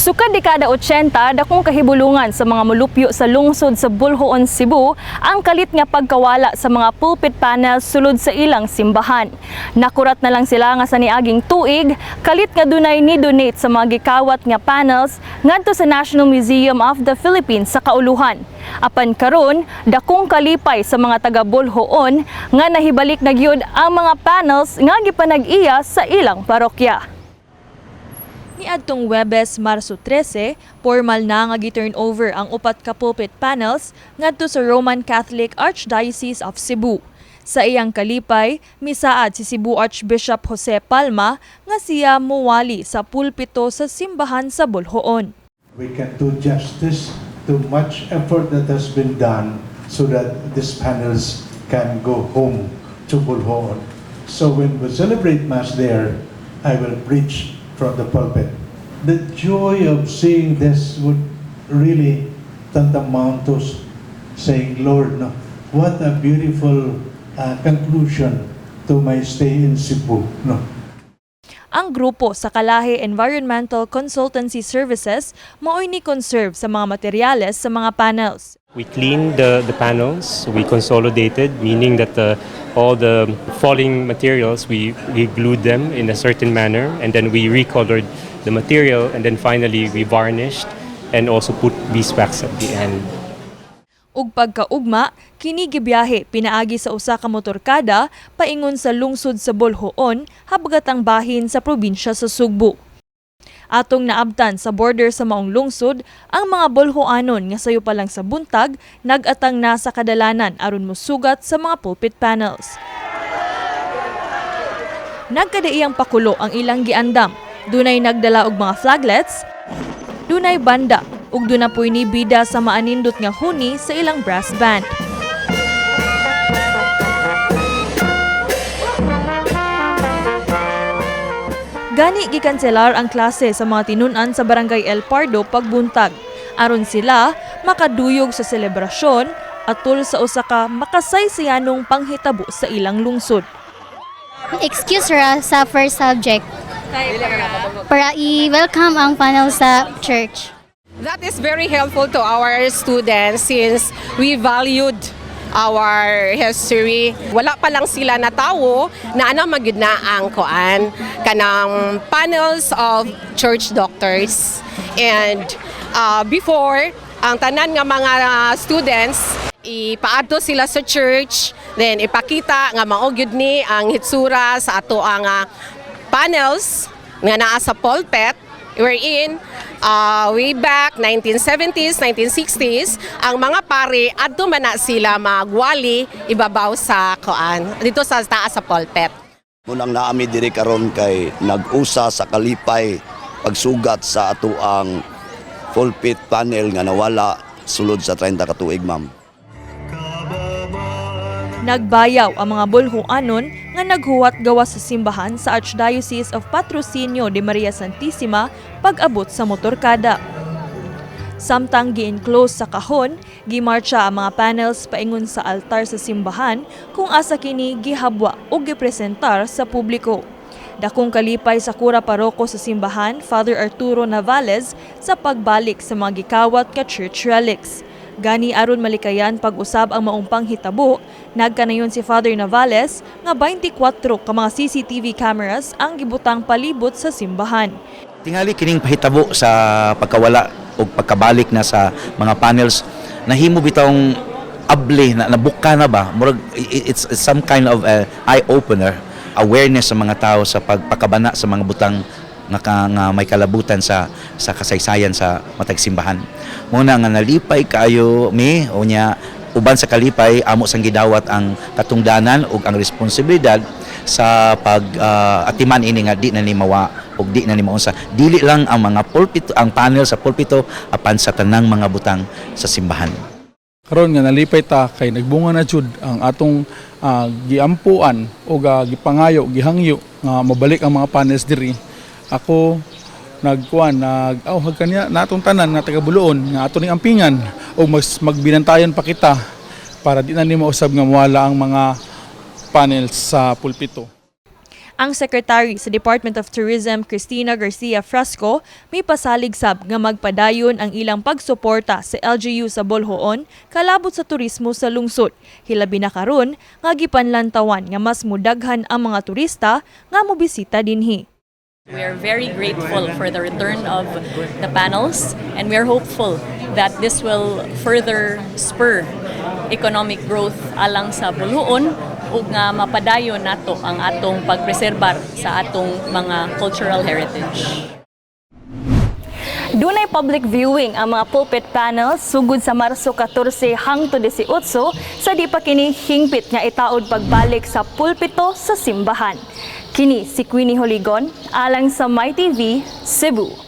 Sukad dekada 80, dakong kahibulungan sa mga molupyo sa lungsod sa Boljoon, Cebu ang kalit nga pagkawala sa mga pulpit panels sulod sa ilang simbahan. Nakurat na lang sila nga sa niaging tuig, kalit nga dunay ni-donate sa mga gikawat nga panels ngadto sa National Museum of the Philippines sa Kauluhan. Apan karon, dakong kalipay sa mga taga Boljoon nga nahibalik na gyud ang mga panels nga gipanag-iya sa ilang parokya. Niadtong Huwebes, Marso 13, formal na nga gi-turnover ang upat ka pulpit panels ngadto sa Roman Catholic Archdiocese of Cebu. Sa iyang kalipay, misaad si Cebu Archbishop Jose Palma nga siya muwali sa pulpito sa simbahan sa Boljoon. We can do justice to much effort that has been done so that these panels can go home to Boljoon. So when we celebrate Mass there, I will preach from the pulpit. The joy of seeing this would really tantamount to saying, Lord, no, what a beautiful conclusion to my stay in Cebu. No? Ang grupo sa Kalahi Environmental Consultancy Services mao'y ni-conserve sa mga materyales sa mga panels. We cleaned the panels, we consolidated, meaning that all the falling materials, we glued them in a certain manner, and then we recolored the material, and then finally we varnished and also put beeswax at the end. Ug pagkaugma, kini gibiyahe pinaagi sa usa ka motorkada paingon sa lungsod sa Boljoon, habagatang bahin sa probinsya sa Cebu. Atong naabtan sa border sa maong lungsod, ang mga Boljoonanon nga sayo pa lang sa buntag, nag-atang na sa kadalanan aron mosugat sa mga pulpit panels. Nagkadaiyang pakulo ang ilang giandam, dunay nagdala og mga flaglets, dunay banda, ug duna poy ni bida sa maanindot nga huni sa ilang brass band. Gani gikanselar ang klase sa mga tinun-an sa Barangay El Pardo pagbuntag, aron sila makaduyog sa selebrasyon atol sa usa ka makasaysayanong panghitabo sa ilang lungsod. Excuse ra sa first subject para i-welcome ang panel sa church. That is very helpful to our students since we valued our history. Wala pa lang sila na tawo na magyud na ang koan kanang panels of church doctors. And before, ang tanan nga mga students ipaadto sila sa church, then ipakita nga mao gyud ni ang hitsura sa ato ang panels nga naa sa pulpit, wherein way back 1970s, 1960s, ang mga pari adto man na sila magwali ibabaw sa koan dito sa taas sa pulpit. Munang naami diri karon kay nag-usa sa kalipay pagsugat sa ato ang pulpit panel nga nawala sulod sa 30 ka tuig, ma'am. Nagbayaw ang mga Boljoonanon nga naghuwat gawas sa simbahan sa Archdiocesan of Patrocinio de Maria Santisima pag-abot sa motorkada. Samtang gi-enclose sa kahon, gimarcha ang mga panels paingon sa altar sa simbahan kung asa kini gihabwa o gipresentar sa publiko. Dakong kalipay sa kura paroko sa simbahan, Father Arturo Navales, sa pagbalik sa mga gikawat ka church relics. Gani aron malikayan pag-usab ang maong panghitabo, nagkanayon si Father Navales nga 24 ka mga CCTV cameras ang gibutang palibot sa simbahan. Tingali kining pahitabo sa pagkawala o pagkabalik na sa mga panels, nahimo bitawng able na nabuka na ba? It's some kind of eye-opener, awareness sa mga tao sa pagpakabana sa mga butang nga may kalabutan sa kasaysayan sa matag simbahan. Muna nga nalipay kayo o nya uban sa kalipay amo sang gidawat ang katungdanan ug ang responsibilidad sa atiman ini nga di na ni mawa ug di na ni maunsa. Dili lang ang mga pulpito, ang panel sa pulpito apan sa tanang mga butang sa simbahan. Karon nga nalipay ta kay nagbunga na jud ang atong giampuan o gipangayo, gihangyo nga mabalik ang mga panels diri. Ako nag-awhag kanya natong tanan nga taga Boljoon nga ato ning ampingan o magbinantayan pa kita para di na ni mausab nga mawala ang mga panels sa pulpito. Ang Secretary sa Department of Tourism, Cristina Garcia Frasco, may pasalig sab nga magpadayon ang ilang pagsuporta sa LGU sa Boljoon kalabot sa turismo sa lungsod. Hilabi na karon nga gipanlantawan nga mas mudaghan ang mga turista nga mobisita dinhi. We are very grateful for the return of the panels, and we are hopeful that this will further spur economic growth alang sa Boljoon ug nga mapadayon nato ang atong pagpreserbar sa atong mga cultural heritage. Dunay public viewing ang mga pulpit panels sugod sa Marso 14 hangtod 18 sa di pa kini hingpit nga itaod pagbalik sa pulpito sa simbahan. Kini si Queenie Joligon alang sa MyTV, Cebu.